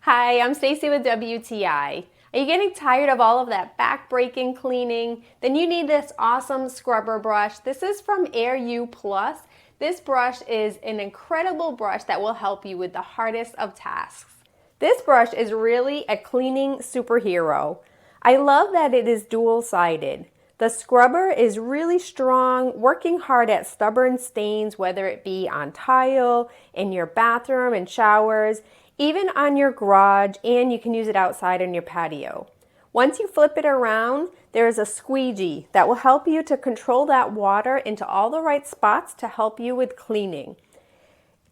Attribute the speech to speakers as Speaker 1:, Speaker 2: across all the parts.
Speaker 1: Hi, I'm Stacy with WTI. Are you getting tired of all of that back-breaking cleaning? Then you need this awesome scrubber brush. This is from Air U Plus. This brush is an incredible brush that will help you with the hardest of tasks. This brush is really a cleaning superhero. I love that it is dual-sided. The scrubber is really strong, working hard at stubborn stains, whether it be on tile, in your bathroom and showers, even on your garage, and you can use it outside on your patio. Once you flip it around, there is a squeegee that will help you to control that water into all the right spots to help you with cleaning.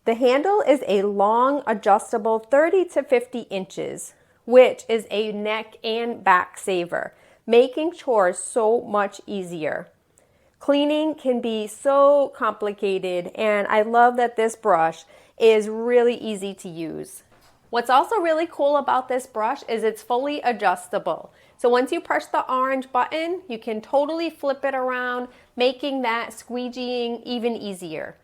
Speaker 1: The handle is a long, adjustable 30 to 50 inches, which is a neck and back saver, making chores so much easier. Cleaning can be so complicated, and I love that this brush is really easy to use. What's also really cool about this brush is it's fully adjustable. So once you press the orange button, you can totally flip it around, making that squeegeeing even easier.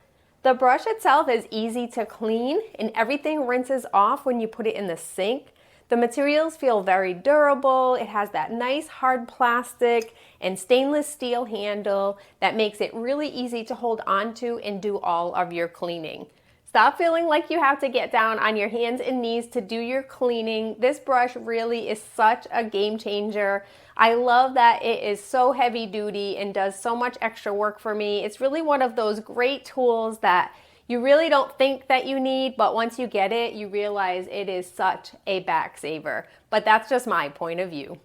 Speaker 1: The brush itself is easy to clean, and everything rinses off when you put it in the sink. The materials feel very durable. It has that nice hard plastic and stainless steel handle that makes it really easy to hold onto and do all of your cleaning. Stop feeling like you have to get down on your hands and knees to do your cleaning. This brush really is such a game changer. I love that it is so heavy duty and does so much extra work for me. It's really one of those great tools that you really don't think that you need, but once you get it, you realize it is such a back saver. But that's just my point of view.